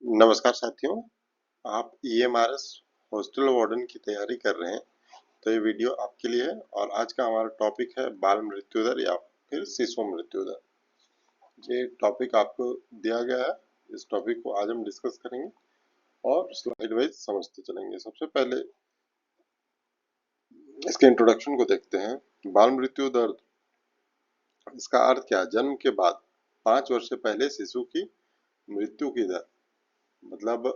नमस्कार साथियों, आप ईएमआरएस हॉस्टल वार्डन की तैयारी कर रहे हैं तो ये वीडियो आपके लिए है। और आज का हमारा टॉपिक है बाल मृत्यु दर या फिर शिशु मृत्यु दर। ये टॉपिक आपको दिया गया है, इस टॉपिक को आज हम डिस्कस करेंगे और स्लाइड वाइज समझते चलेंगे। सबसे पहले इसके इंट्रोडक्शन को देखते हैं। बाल मृत्यु दर, इसका अर्थ क्या है? जन्म के बाद 5 वर्ष से पहले शिशु की मृत्यु की दर, मतलब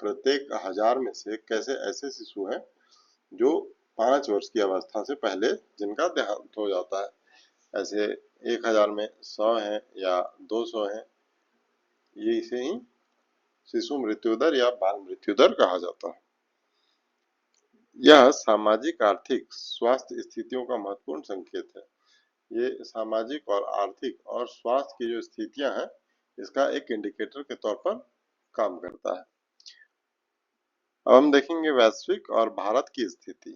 प्रत्येक 1000 में से कैसे ऐसे शिशु हैं जो 5 वर्ष की अवस्था से पहले जिनका देहांत हो जाता है। ऐसे 1000 में 100 हैं या 200 हैं, ये इसे ही शिशु मृत्यु दर या बाल मृत्यु दर कहा जाता है। यह सामाजिक आर्थिक स्वास्थ्य स्थितियों का महत्वपूर्ण संकेत है। ये सामाजिक और आर्थिक और स्वास्थ्य की जो स्थितियां हैं, इसका एक इंडिकेटर के तौर पर काम करता है। अब हम देखेंगे वैश्विक और भारत की स्थिति।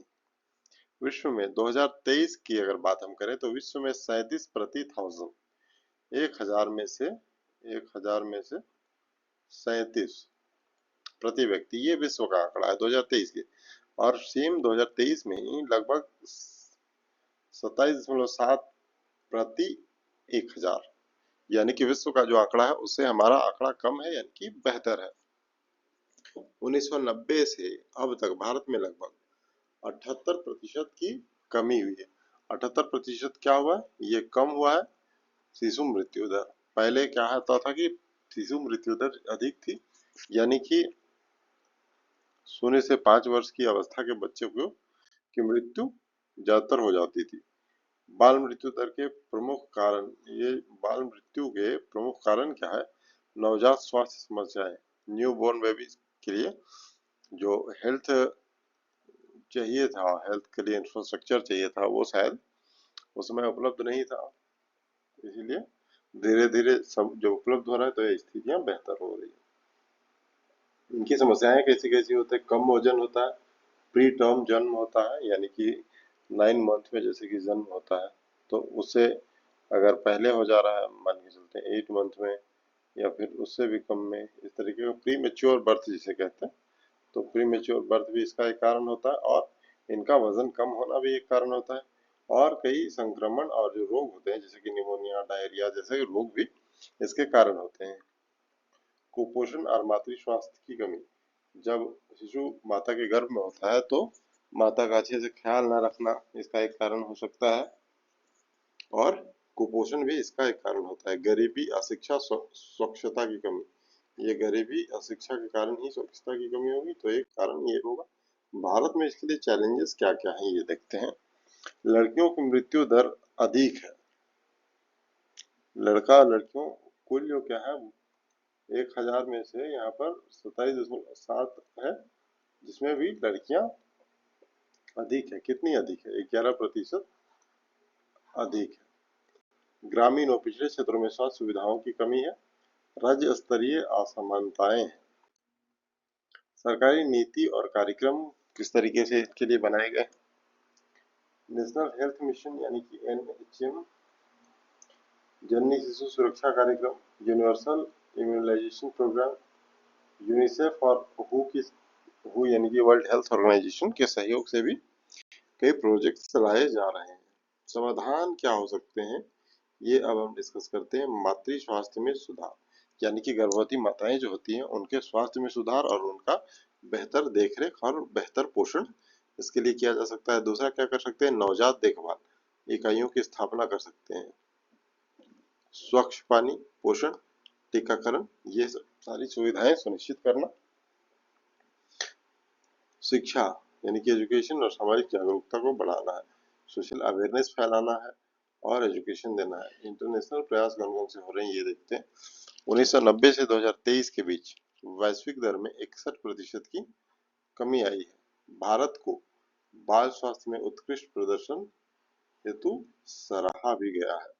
विश्व में 2023 की अगर बात हम करें तो विश्व में 37 प्रति 1000, 1000 में से 37 प्रति व्यक्ति, ये विश्व का आंकड़ा है 2023 के। और सेम 2023 में ही लगभग 27.7 प्रति 1000, यानी कि विश्व का जो आंकड़ा है उससे हमारा आंकड़ा कम है, यानी कि बेहतर है। 1990 से अब तक भारत में लगभग 78% की कमी हुई है। 78% क्या हुआ है? ये कम हुआ है शिशु मृत्यु दर। पहले क्या होता था कि शिशु मृत्यु दर अधिक थी, यानी कि 0 से 5 वर्ष की अवस्था के बच्चे की मृत्यु ज्यादातर हो जाती थी। बाल मृत्यु दर के प्रमुख कारण, ये बाल मृत्यु के प्रमुख कारण क्या है? नवजात स्वास्थ्य समस्याएं, न्यू बोर्न बेबीज के लिए जो हेल्थ चाहिए था, हेल्थ के लिए इंफ्रास्ट्रक्चर चाहिए था, वो शायद उसमें उपलब्ध नहीं था। इसीलिए धीरे धीरे सब जो उपलब्ध हो रहा है तो ये स्थितियां बेहतर हो रही है। इनकी समस्याएं कैसी कैसी होती है? कम वजन होता है, प्री टर्म जन्म होता है, यानी कि 9 मंथ में जैसे कि जन्म होता है, तो उससे अगर पहले हो जा रहा है, मान के चलते हैं 8 मंथ में या फिर उससे भी कम में, इस तरीके का प्री मेच्योर बर्थ जिसे कहते हैं, तो प्री मेच्योर बर्थ भी इसका एक कारण होता है। और इनका वजन कम होना भी एक कारण होता है। और कई संक्रमण और जो रोग होते हैं जैसे कि निमोनिया, डायरिया जैसे रोग भी इसके कारण होते हैं। कुपोषण और मातृ स्वास्थ्य की कमी, जब शिशु माता के गर्भ में होता है तो माता का अच्छे से ख्याल न रखना इसका एक कारण हो सकता है, और कुपोषण भी इसका एक कारण होता है। गरीबी, अशिक्षा, स्वच्छता की कमी, ये गरीबी अशिक्षा के कारण ही स्वच्छता की कमी होगी, तो एक कारण ये होगा। भारत में इसके लिए चैलेंजेस क्या क्या हैं ये देखते हैं। लड़कियों की मृत्यु दर अधिक है। लड़का लड़कियों कुल जो क्या है, 1000 में से यहाँ पर 27.7 है, जिसमें भी लड़कियां अधिक है। कितनी अधिक है? 11% अधिक है। ग्रामीण और पिछड़े क्षेत्रों में स्वास्थ्य सुविधाओं की कमी है। राज्य स्तरीय असमानताएं हैं। सरकारी नीति और कार्यक्रम किस तरीके से इसके लिए बनाए गए? नेशनल हेल्थ मिशन यानी कि NHM, जननी शिशु सुरक्षा कार्यक्रम, यूनिवर्सल इम्यूनाइजेशन प्रोग्राम, यूनिसेफ और हु यानी कि वर्ल्ड हेल्थ ऑर्गेनाइजेशन के सहयोग से भी कई प्रोजेक्ट चलाए जा रहे हैं। समाधान क्या हो सकते हैं, ये अब हम डिस्कस करते हैं। मातृ स्वास्थ्य में सुधार, यानी कि गर्भवती माताएं जो होती हैं उनके स्वास्थ्य में सुधार और उनका बेहतर देखरेख और बेहतर पोषण इसके लिए किया जा सकता है। दूसरा क्या कर सकते हैं? नवजात देखभाल इकाइयों की स्थापना कर सकते हैं। स्वच्छ पानी, पोषण, टीकाकरण, ये सब सारी सुविधाएं सुनिश्चित करना। शिक्षा यानी कि एजुकेशन और सामाजिक जागरूकता को बढ़ाना है। सोशल अवेयरनेस फैलाना है और एजुकेशन देना है। इंटरनेशनल प्रयास कौन कौन से हो रहे हैं ये देखते हैं। 1990 से 2023 के बीच वैश्विक दर में 61% की कमी आई है। भारत को बाल स्वास्थ्य में उत्कृष्ट प्रदर्शन हेतु सराहा भी गया है।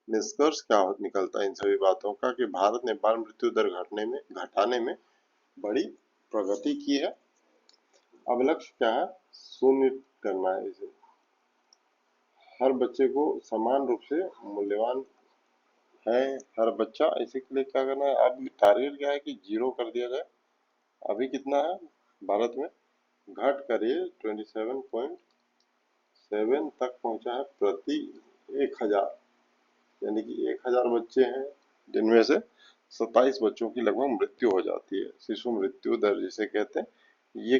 निष्कर्ष क्या निकलता है इन सभी बातों का कि भारत ने बाल मृत्यु दर घटाने में बड़ी प्रगति की है। अब लक्ष्य क्या है? शून्य करना है इसे। हर बच्चे को समान रूप से मूल्यवान है हर बच्चा, इसी के लिए क्या करना है, अब टारगेट क्या है कि 0 कर दिया जाए। अभी कितना है भारत में, घट कर ये 27.7 तक पहुंचा है प्रति 1000, यानी कि 1000 बच्चे हैं जिनमें से 27 बच्चों की लगभग मृत्यु हो जाती है। शिशु मृत्यु दर जिसे कहते हैं, ये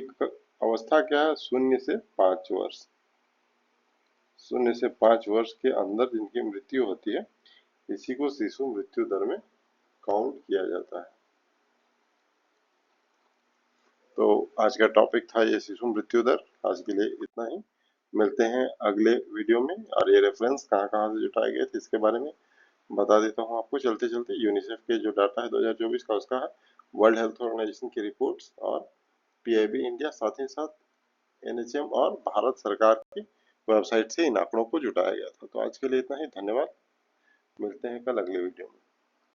अवस्था क्या है, 0 से 5 वर्ष, 0 से 5 वर्ष के अंदर जिनकी मृत्यु होती है, इसी को शिशु मृत्यु दर में काउंट किया जाता है। तो आज का टॉपिक था ये शिशु मृत्यु दर। आज के लिए इतना ही, मिलते हैं अगले वीडियो में। और ये रेफरेंस कहाँ कहाँ से जुटाए गए थे इसके बारे में बता देता हूँ आपको चलते चलते। यूनिसेफ के जो डाटा है 2024 का, उसका है, वर्ल्ड हेल्थ ऑर्गेनाइजेशन की रिपोर्ट्स और पीआईबी इंडिया, साथ ही साथ एनएचएम और भारत सरकार की वेबसाइट से इन आंकड़ों को जुटाया गया था। तो आज के लिए इतना ही, धन्यवाद। मिलते हैं कल अगले वीडियो में।